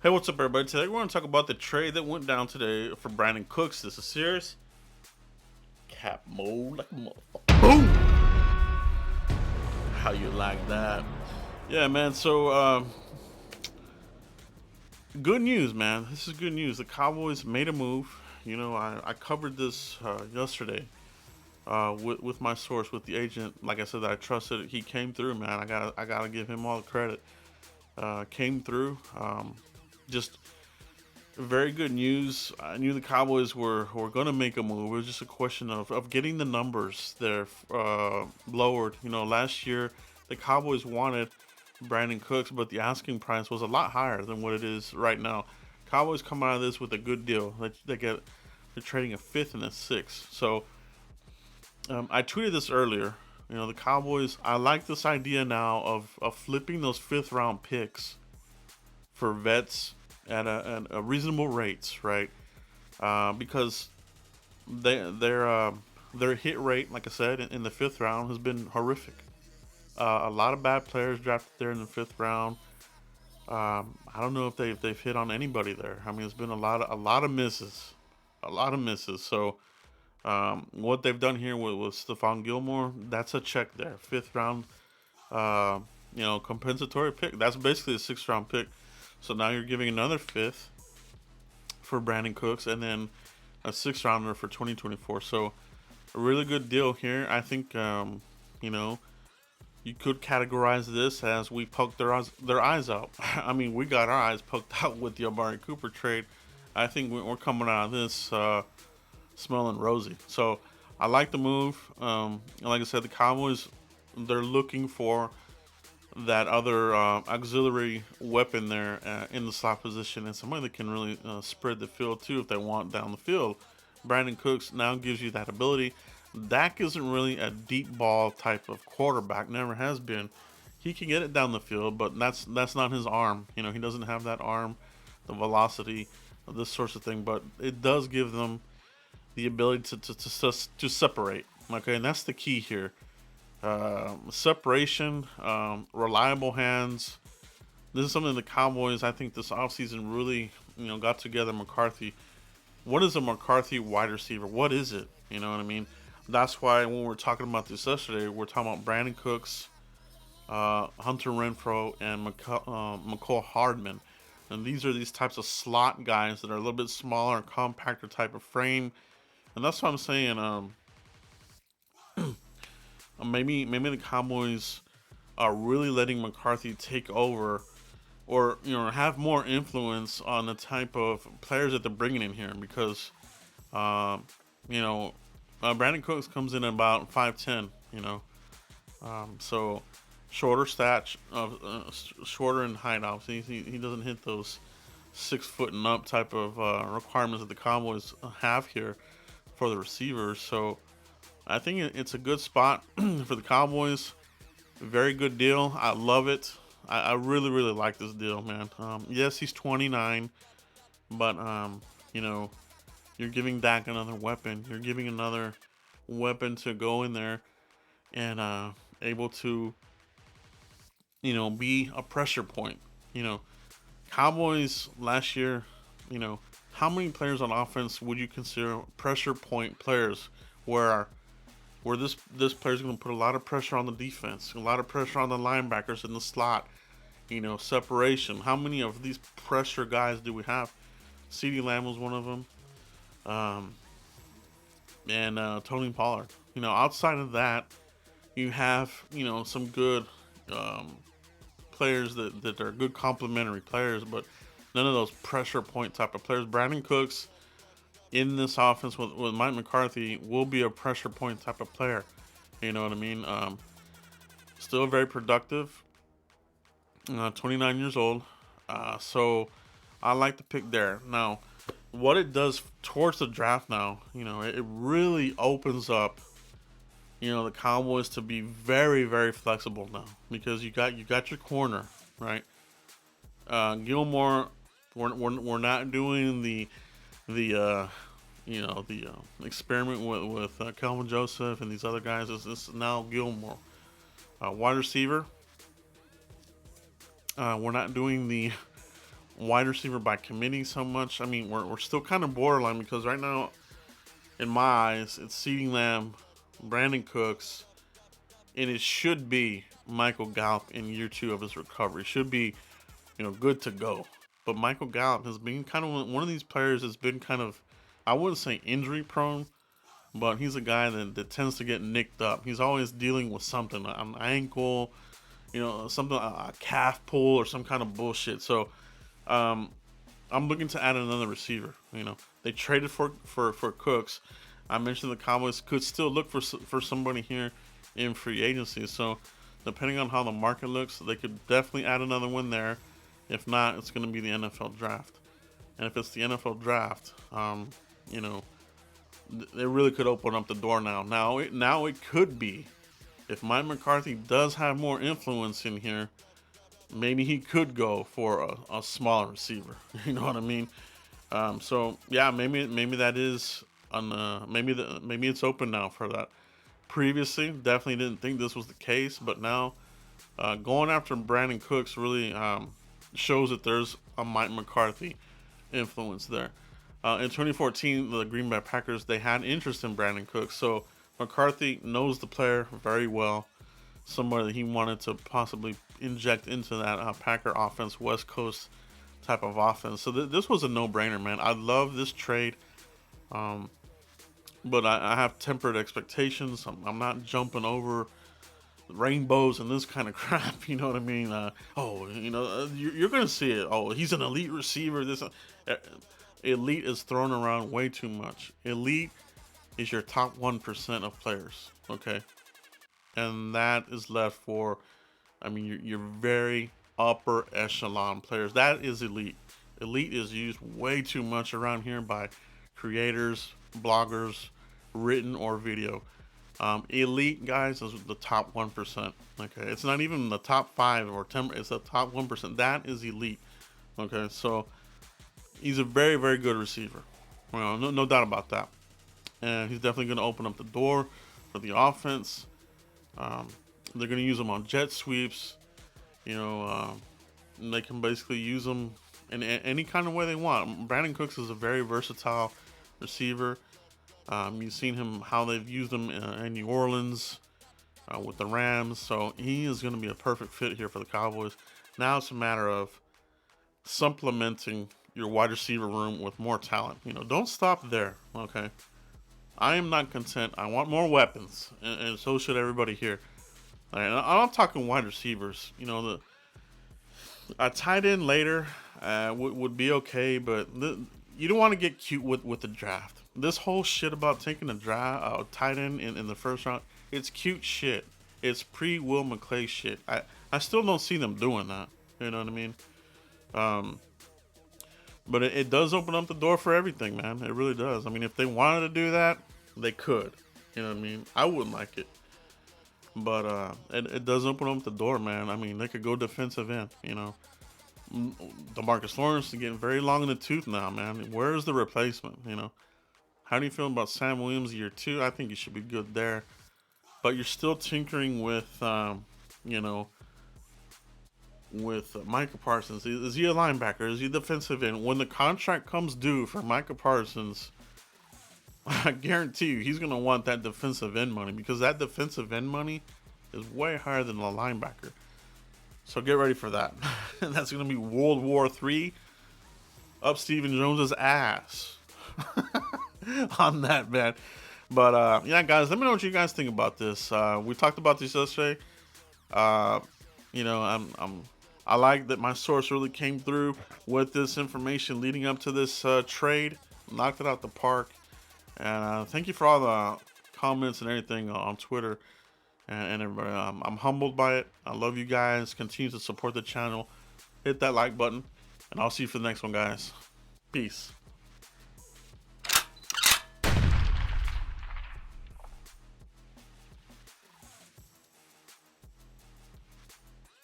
Hey, what's up, everybody? Today we're going to talk about the trade that went down today for Brandin Cooks. This is serious. Cap mode like a motherfucker. Boom! How you like that? Yeah, man. So, good news, man. This is good news. The Cowboys made a move. I covered this yesterday with my source, with the agent. Like I said, that I trusted. He came through, man. I gotta give him all the credit. Came through. Just very good news. I knew the Cowboys were going to make a move. It was just a question of getting the numbers there lowered. Last year the Cowboys wanted Brandin Cooks, but the asking price was a lot higher than what it is right now. Cowboys come out of this with a good deal. They're trading a fifth and a sixth. So I tweeted this earlier. The Cowboys. I like this idea now of flipping those fifth round picks for vets at a reasonable rates, right? Because their hit rate, like I said, in the fifth round has been horrific. A lot of bad players drafted there in the fifth round. I don't know if they've hit on anybody there. I mean, it's been a lot of misses, a lot of misses. So what they've done here with Stephon Gilmore, that's a check there. Fifth round, uh, compensatory pick. That's basically a sixth round pick. So now you're giving another fifth for Brandin Cooks and then a sixth rounder for 2024. So a really good deal here. I think you could categorize this as we poked their eyes out. I mean, we got our eyes poked out with the Amari Cooper trade. I think we're coming out of this smelling rosy. So I like the move. Like I said, the Cowboys, they're looking for that other auxiliary weapon there in the slot position, and somebody that can really spread the field too if they want down the field. Brandin Cooks now gives you that ability. Dak isn't really a deep ball type of quarterback, never has been. He can get it down the field, but that's not his arm. He doesn't have that arm, the velocity, this sorts of thing. But it does give them the ability to separate. Okay, and that's the key here. Separation, reliable hands. This is something the Cowboys, I think, this offseason really, got together. McCarthy. What is a McCarthy wide receiver? What is it? You know what I mean? That's why when we were talking about this yesterday, we're talking about Brandin Cooks, Hunter Renfrow, and McCall Hardman. And these are these types of slot guys that are a little bit smaller, compactor type of frame. And that's what I'm saying. Maybe the Cowboys are really letting McCarthy take over, or have more influence on the type of players that they're bringing in here. Because Brandin Cooks comes in at about 5'10", so shorter stats, shorter in height. Obviously, he doesn't hit those 6 foot and up type of requirements that the Cowboys have here for the receivers. So I think it's a good spot for the Cowboys. Very good deal. I love it. I really, really like this deal, man. Yes, he's 29, but you're giving Dak another weapon. You're giving another weapon to go in there and able to, be a pressure point. Cowboys last year, how many players on offense would you consider pressure point players where this player's going to put a lot of pressure on the defense, a lot of pressure on the linebackers in the slot, separation. How many of these pressure guys do we have? CeeDee Lamb was one of them, and Tony Pollard. Outside of that, you have some good players that are good complementary players, but none of those pressure point type of players. Brandin Cooks in this offense with Mike McCarthy will be a pressure point type of player. You know what I mean? Still very productive. 29 years old. So I like the pick there. Now, what it does towards the draft now, it really opens up, the Cowboys to be very, very flexible now, because you got your corner, right? Gilmore, we're not doing the experiment with Calvin Joseph and these other guys. It's now Gilmore. Wide receiver, we're not doing the wide receiver by committing so much. I mean, we're still kind of borderline because right now, in my eyes, it's CeeDee Lamb, Brandin Cooks, and it should be Michael Gallup in year 2 of his recovery. Should be, good to go. But Michael Gallup has been kind of one of these players that's been kind of, I wouldn't say injury prone, but he's a guy that tends to get nicked up. He's always dealing with something, an ankle, something, a calf pull or some kind of bullshit. So um, I'm looking to add another receiver. They traded for Cooks. I mentioned the Cowboys could still look for somebody here in free agency. So depending on how the market looks, they could definitely add another one there. If not, it's going to be the NFL draft. And if it's the NFL draft, they really could open up the door now. Now it could be, if Mike McCarthy does have more influence in here, maybe he could go for a smaller receiver. You know what I mean? So yeah, maybe that is maybe it's open now for that. Previously, definitely didn't think this was the case, but now going after Brandin Cooks really shows that there's a Mike McCarthy influence there. In 2014, the Green Bay Packers, they had interest in Brandin Cooks, so McCarthy knows the player very well. Somebody that he wanted to possibly inject into that Packer offense, West Coast type of offense. So this was a no-brainer, man. I love this trade, but I have tempered expectations. I'm not jumping over rainbows and this kind of crap. You know what I mean? You're gonna see it. Oh, he's an elite receiver. Elite is thrown around way too much. Elite is your top 1% of players. Okay, and that is left for, your very upper echelon players. That is elite. Elite is used way too much around here by creators, bloggers, written or video. Elite guys is the top 1%. Okay, it's not even the top 5 or 10. It's the top 1%. That is elite. Okay, so he's a very, very good receiver. No doubt about that. And he's definitely going to open up the door for the offense. They're going to use him on jet sweeps. They can basically use him in any kind of way they want. Brandin Cooks is a very versatile receiver. You've seen him, how they've used him in New Orleans with the Rams. So he is going to be a perfect fit here for the Cowboys. Now it's a matter of supplementing your wide receiver room with more talent. Don't stop there, okay? I am not content. I want more weapons, and so should everybody here. All right, I'm talking wide receivers. A tight end later would be okay, but you don't want to get cute with the draft. This whole shit about taking a tight end in the first round, it's cute shit. It's pre-Will McClay shit. I still don't see them doing that. You know what I mean? But it does open up the door for everything, man. It really does. If they wanted to do that, they could. You know what I mean? I wouldn't like it. But it does open up the door, man. They could go defensive end, DeMarcus Lawrence is getting very long in the tooth now, man. Where is the replacement, How do you feel about Sam Williams year 2? I think he should be good there. But you're still tinkering with, with Micah Parsons. Is he a linebacker? Is he defensive end? When the contract comes due for Micah Parsons, I guarantee you he's going to want that defensive end money, because that defensive end money is way higher than a linebacker. So get ready for that. That's going to be World War III up Stephen Jones's ass on that, man. But yeah, guys, let me know what you guys think about this. We talked about this yesterday. I like that my source really came through with this information leading up to this trade. Knocked it out the park. And thank you for all the comments and everything on Twitter and everybody. I'm humbled by it. I love you guys. Continue to support the channel. Hit that like button. And I'll see you for the next one, guys. Peace.